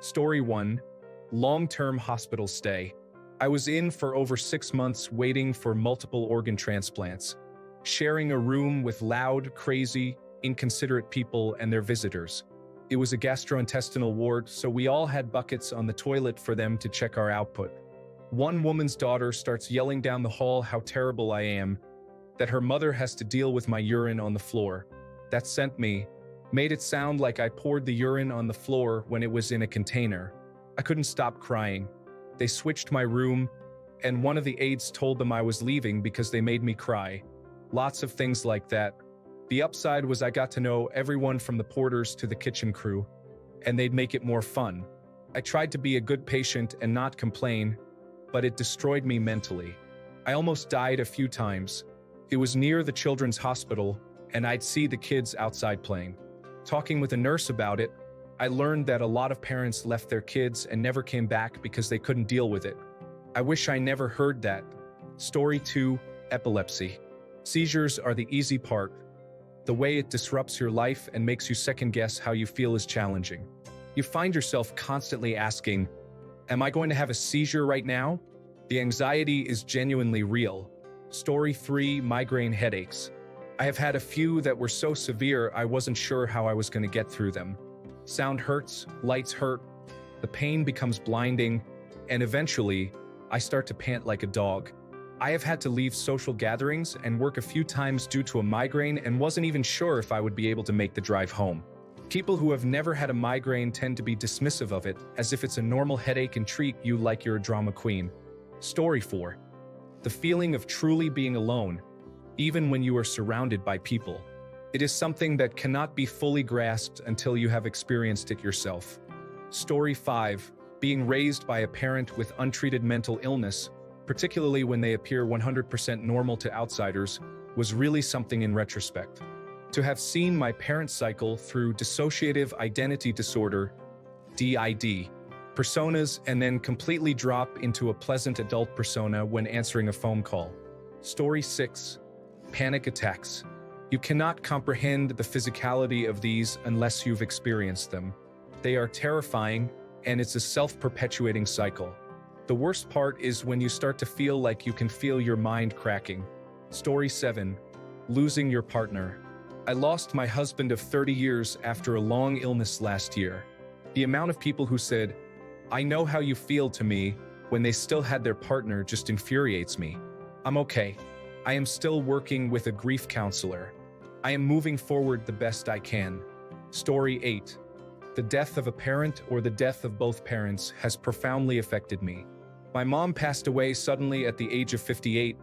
Story 1. Long-term hospital stay. I was in for over 6 months waiting for multiple organ transplants, sharing a room with loud, crazy, inconsiderate people and their visitors. It was a gastrointestinal ward, so we all had buckets on the toilet for them to check our output. One woman's daughter starts yelling down the hall how terrible I am, that her mother has to deal with my urine on the floor. That made it sound like I poured the urine on the floor when it was in a container. I couldn't stop crying. They switched my room, and one of the aides told them I was leaving because they made me cry. Lots of things like that. The upside was I got to know everyone from the porters to the kitchen crew, and they'd make it more fun. I tried to be a good patient and not complain, but it destroyed me mentally. I almost died a few times. It was near the children's hospital, and I'd see the kids outside playing. Talking with a nurse about it, I learned that a lot of parents left their kids and never came back because they couldn't deal with it. I wish I never heard that. Story 2. Epilepsy. Seizures are the easy part. The way it disrupts your life and makes you second-guess how you feel is challenging. You find yourself constantly asking, "Am I going to have a seizure right now?" The anxiety is genuinely real. Story 3. Migraine headaches. I have had a few that were so severe I wasn't sure how I was going to get through them. Sound hurts, lights hurt, the pain becomes blinding, and eventually, I start to pant like a dog. I have had to leave social gatherings and work a few times due to a migraine and wasn't even sure if I would be able to make the drive home. People who have never had a migraine tend to be dismissive of it, as if it's a normal headache and treat you like you're a drama queen. Story 4. The feeling of truly being alone, even when you are surrounded by people. It is something that cannot be fully grasped until you have experienced it yourself. Story 5. Being raised by a parent with untreated mental illness, particularly when they appear 100% normal to outsiders, was really something in retrospect. To have seen my parents cycle through dissociative identity disorder, DID, personas and then completely drop into a pleasant adult persona when answering a phone call. Story 6. Panic attacks. You cannot comprehend the physicality of these unless you've experienced them. They are terrifying, and it's a self-perpetuating cycle. The worst part is when you start to feel like you can feel your mind cracking. Story 7. Losing your partner. I lost my husband of 30 years after a long illness last year. The amount of people who said, "I know how you feel," to me when they still had their partner just infuriates me. I'm okay. I am still working with a grief counselor. I am moving forward the best I can. Story 8. The death of a parent or the death of both parents has profoundly affected me. My mom passed away suddenly at the age of 58,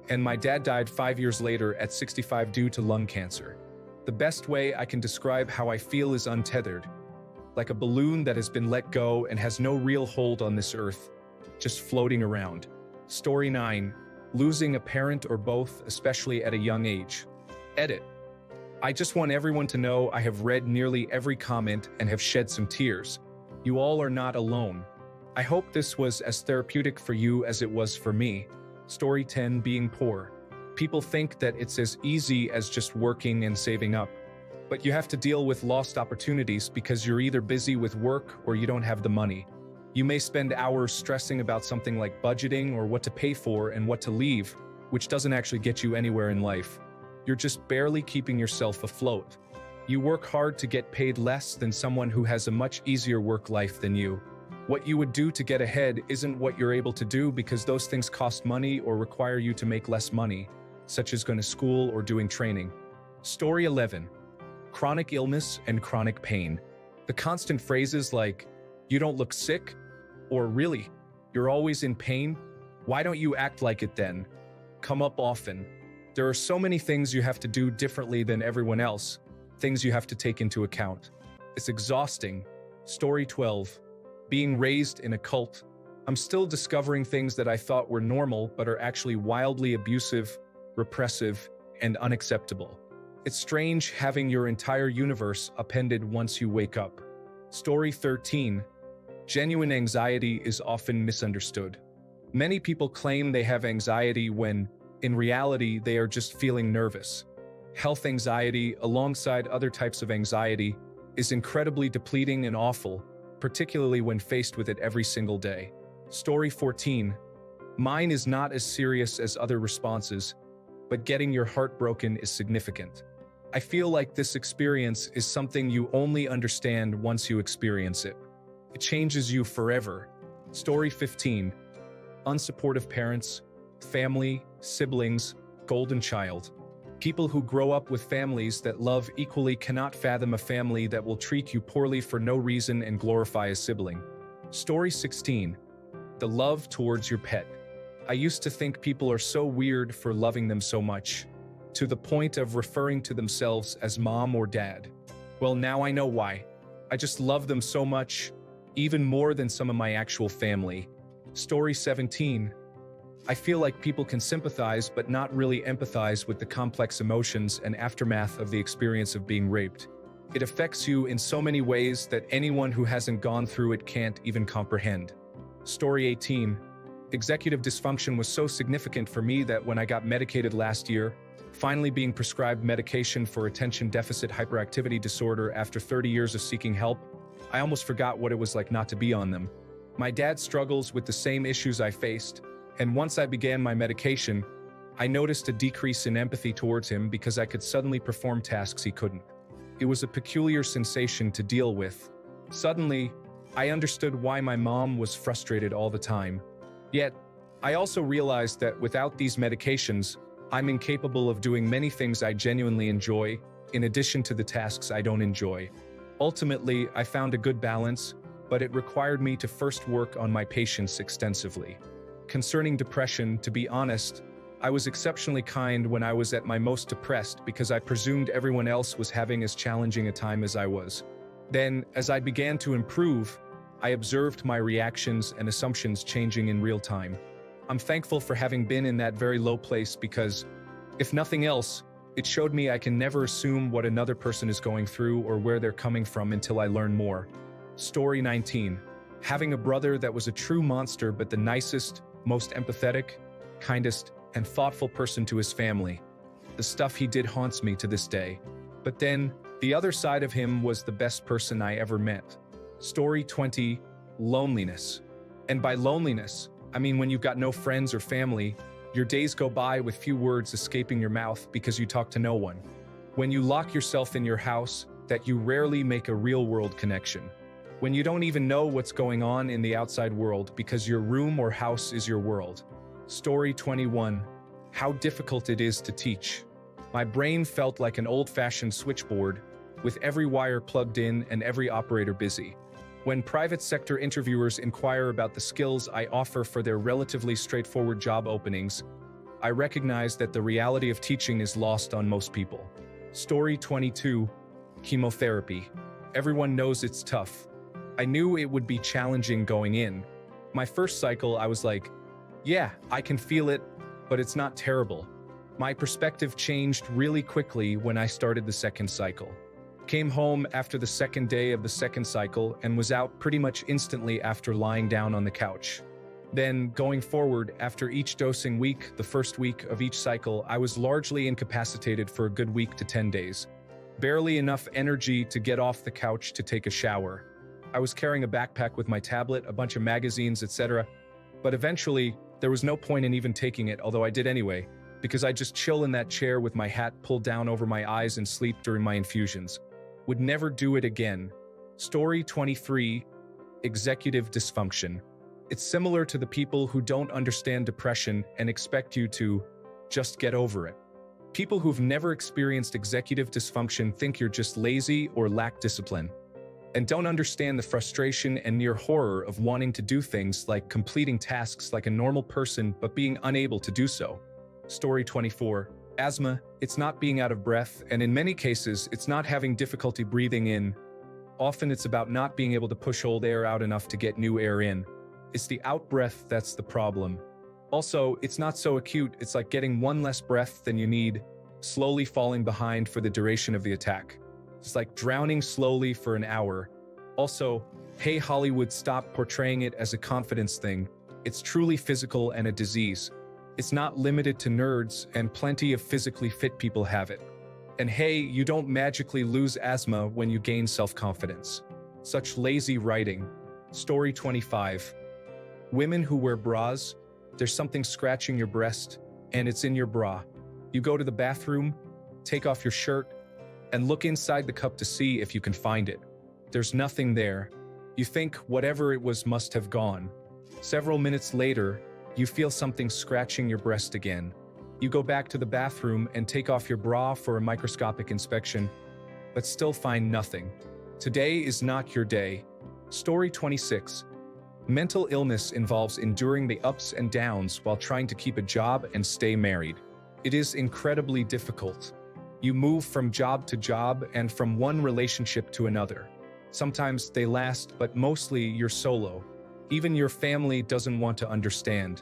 and my dad died 5 years later at 65 due to lung cancer. The best way I can describe how I feel is untethered, like a balloon that has been let go and has no real hold on this earth, just floating around. Story 9. Losing a parent or both, especially at a young age. Edit. I just want everyone to know I have read nearly every comment and have shed some tears. You all are not alone. I hope this was as therapeutic for you as it was for me. Story 10. Being poor. People think that it's as easy as just working and saving up. But you have to deal with lost opportunities because you're either busy with work or you don't have the money. You may spend hours stressing about something like budgeting or what to pay for and what to leave, which doesn't actually get you anywhere in life. You're just barely keeping yourself afloat. You work hard to get paid less than someone who has a much easier work life than you. What you would do to get ahead isn't what you're able to do because those things cost money or require you to make less money, such as going to school or doing training. Story 11. Chronic illness and chronic pain. The constant phrases like, "You don't look sick," or "Really, you're always in pain? Why don't you act like it then?" come up often. There are so many things you have to do differently than everyone else, things you have to take into account. It's exhausting. Story 12. Being raised in a cult. I'm still discovering things that I thought were normal but are actually wildly abusive, repressive, and unacceptable. It's strange having your entire universe upended once you wake up. Story 13. Genuine anxiety is often misunderstood. Many people claim they have anxiety when, in reality, they are just feeling nervous. Health anxiety, alongside other types of anxiety, is incredibly depleting and awful, particularly when faced with it every single day. Story 14. Mine is not as serious as other responses, but getting your heart broken is significant. I feel like this experience is something you only understand once you experience it. It changes you forever. Story 15. Unsupportive parents, family, siblings, golden child. People who grow up with families that love equally cannot fathom a family that will treat you poorly for no reason and glorify a sibling. Story 16. The love towards your pet. I used to think people are so weird for loving them so much, to the point of referring to themselves as mom or dad. Well, now I know why. I just love them so much, even more than some of my actual family. Story 17. I feel like people can sympathize but not really empathize with the complex emotions and aftermath of the experience of being raped. It affects you in so many ways that anyone who hasn't gone through it can't even comprehend. Story 18. Executive dysfunction was so significant for me that when I got medicated last year, finally being prescribed medication for attention deficit hyperactivity disorder after 30 years of seeking help, I almost forgot what it was like not to be on them. My dad struggles with the same issues I faced, and once I began my medication, I noticed a decrease in empathy towards him because I could suddenly perform tasks he couldn't. It was a peculiar sensation to deal with. Suddenly, I understood why my mom was frustrated all the time. Yet, I also realized that without these medications, I'm incapable of doing many things I genuinely enjoy, in addition to the tasks I don't enjoy. Ultimately, I found a good balance, but it required me to first work on my patience extensively. Concerning depression, to be honest, I was exceptionally kind when I was at my most depressed because I presumed everyone else was having as challenging a time as I was. Then, as I began to improve, I observed my reactions and assumptions changing in real time. I'm thankful for having been in that very low place because, if nothing else, it showed me I can never assume what another person is going through or where they're coming from until I learn more. Story 19. Having a brother that was a true monster but the nicest, most empathetic, kindest, and thoughtful person to his family. The stuff he did haunts me to this day. But then, the other side of him was the best person I ever met. Story 20. Loneliness. And by loneliness, I mean when you've got no friends or family, your days go by with few words escaping your mouth because you talk to no one. When you lock yourself in your house, that you rarely make a real-world connection. When you don't even know what's going on in the outside world because your room or house is your world. Story 21. How difficult it is to teach. My brain felt like an old-fashioned switchboard, with every wire plugged in and every operator busy. When private sector interviewers inquire about the skills I offer for their relatively straightforward job openings, I recognize that the reality of teaching is lost on most people. Story 22. Chemotherapy. Everyone knows it's tough. I knew it would be challenging going in. My first cycle, I was like, yeah, I can feel it, but it's not terrible. My perspective changed really quickly when I started the second cycle. Came home after the second day of the second cycle and was out pretty much instantly after lying down on the couch. Then, going forward, after each dosing week, the first week of each cycle, I was largely incapacitated for a good week to 10 days. Barely enough energy to get off the couch to take a shower. I was carrying a backpack with my tablet, a bunch of magazines, etc. But eventually, there was no point in even taking it, although I did anyway, because I'd just chill in that chair with my hat pulled down over my eyes and sleep during my infusions. Would never do it again. Story 23. Executive dysfunction. It's similar to the people who don't understand depression and expect you to just get over it. People who've never experienced executive dysfunction think you're just lazy or lack discipline, and don't understand the frustration and near horror of wanting to do things like completing tasks like a normal person but being unable to do so. Story 24. Asthma. It's not being out of breath, and in many cases, it's not having difficulty breathing in. Often it's about not being able to push old air out enough to get new air in. It's the out-breath that's the problem. Also, it's not so acute, it's like getting one less breath than you need, slowly falling behind for the duration of the attack. It's like drowning slowly for an hour. Also, hey Hollywood, stop portraying it as a confidence thing. It's truly physical and a disease. It's not limited to nerds, and plenty of physically fit people have it. And hey, you don't magically lose asthma when you gain self-confidence. Such lazy writing. Story 25. Women who wear bras, there's something scratching your breast, and it's in your bra. You go to the bathroom, take off your shirt, and look inside the cup to see if you can find it. There's nothing there. You think whatever it was must have gone. Several minutes later, you feel something scratching your breast again. You go back to the bathroom and take off your bra for a microscopic inspection, but still find nothing. Today is not your day. Story 26. Mental illness involves enduring the ups and downs while trying to keep a job and stay married. It is incredibly difficult. You move from job to job and from one relationship to another. Sometimes they last, but mostly you're solo. Even your family doesn't want to understand.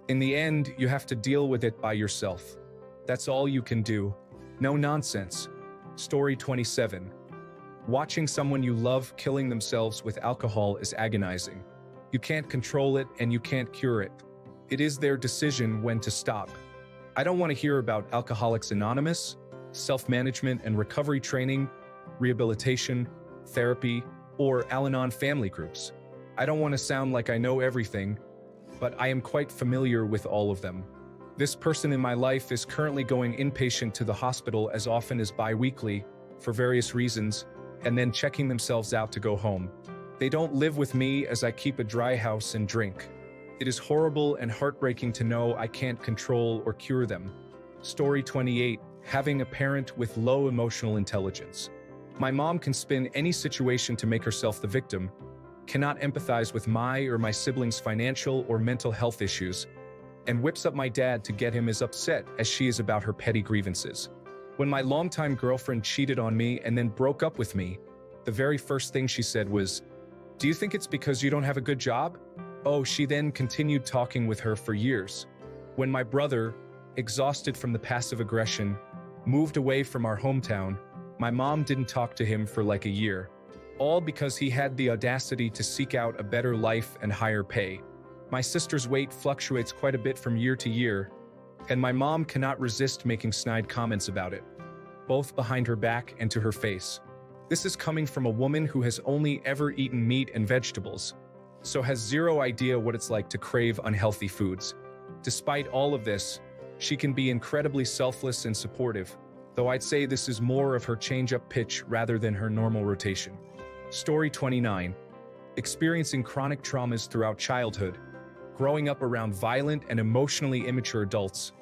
In the end, you have to deal with it by yourself. That's all you can do. No nonsense. Story 27. Watching someone you love killing themselves with alcohol is agonizing. You can't control it and you can't cure it. It is their decision when to stop. I don't want to hear about Alcoholics Anonymous, self-management and recovery training, rehabilitation, therapy, or Al-Anon family groups. I don't want to sound like I know everything, but I am quite familiar with all of them. This person in my life is currently going inpatient to the hospital as often as bi-weekly for various reasons, and then checking themselves out to go home. They don't live with me as I keep a dry house and drink. It is horrible and heartbreaking to know I can't control or cure them. Story 28. Having a parent with low emotional intelligence. My mom can spin any situation to make herself the victim, cannot empathize with my or my siblings' financial or mental health issues, and whips up my dad to get him as upset as she is about her petty grievances. When my longtime girlfriend cheated on me and then broke up with me, the very first thing she said was, "Do you think it's because you don't have a good job?" Oh, she then continued talking with her for years. When my brother, exhausted from the passive aggression, moved away from our hometown, my mom didn't talk to him for like a year. All because he had the audacity to seek out a better life and higher pay. My sister's weight fluctuates quite a bit from year to year, and my mom cannot resist making snide comments about it, both behind her back and to her face. This is coming from a woman who has only ever eaten meat and vegetables, so has zero idea what it's like to crave unhealthy foods. Despite all of this, she can be incredibly selfless and supportive, though I'd say this is more of her change-up pitch rather than her normal rotation. Story 29. Experiencing chronic traumas throughout childhood, growing up around violent and emotionally immature adults,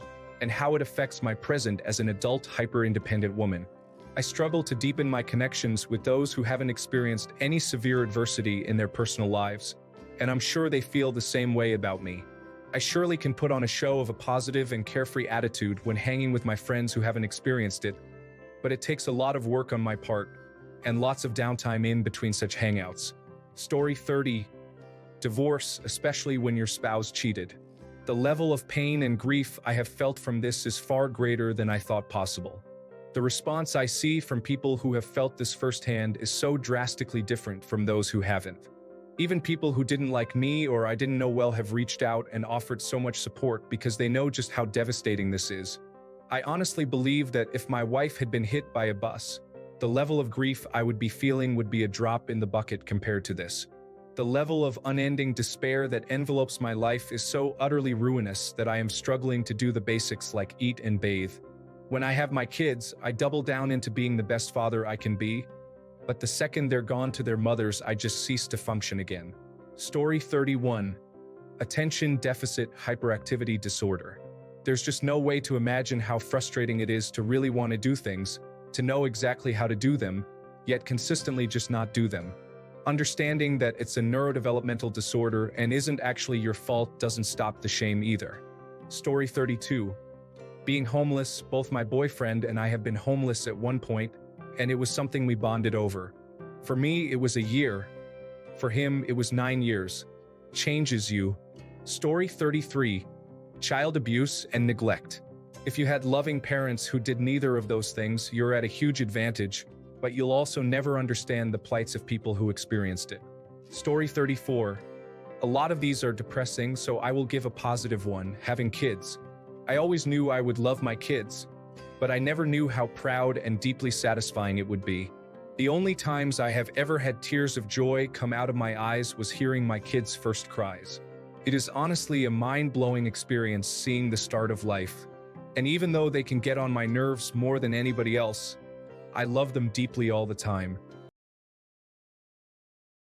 and how it affects my present as an adult hyper-independent woman. I struggle to deepen my connections with those who haven't experienced any severe adversity in their personal lives, and I'm sure they feel the same way about me. I surely can put on a show of a positive and carefree attitude when hanging with my friends who haven't experienced it, but it takes a lot of work on my part, and lots of downtime in between such hangouts. Story 30. Divorce, especially when your spouse cheated. The level of pain and grief I have felt from this is far greater than I thought possible. The response I see from people who have felt this firsthand is so drastically different from those who haven't. Even people who didn't like me or I didn't know well have reached out and offered so much support because they know just how devastating this is. I honestly believe that if my wife had been hit by a bus, the level of grief I would be feeling would be a drop in the bucket compared to this. The level of unending despair that envelopes my life is so utterly ruinous that I am struggling to do the basics like eat and bathe. When I have my kids, I double down into being the best father I can be, but the second they're gone to their mothers, I just cease to function again. Story 31. Attention Deficit Hyperactivity Disorder. There's just no way to imagine how frustrating it is to really want to do things, to know exactly how to do them, yet consistently just not do them. Understanding that it's a neurodevelopmental disorder and isn't actually your fault doesn't stop the shame either. Story 32. Being homeless, both my boyfriend and I have been homeless at one point, and it was something we bonded over. For me, it was a year. For him, it was 9 years. Changes you. Story 33. Child abuse and neglect. If you had loving parents who did neither of those things, you're at a huge advantage, but you'll also never understand the plights of people who experienced it. Story 34. A lot of these are depressing, so I will give a positive one: having kids. I always knew I would love my kids, but I never knew how proud and deeply satisfying it would be. The only times I have ever had tears of joy come out of my eyes was hearing my kids' first cries. It is honestly a mind-blowing experience seeing the start of life. And even though they can get on my nerves more than anybody else, I love them deeply all the time.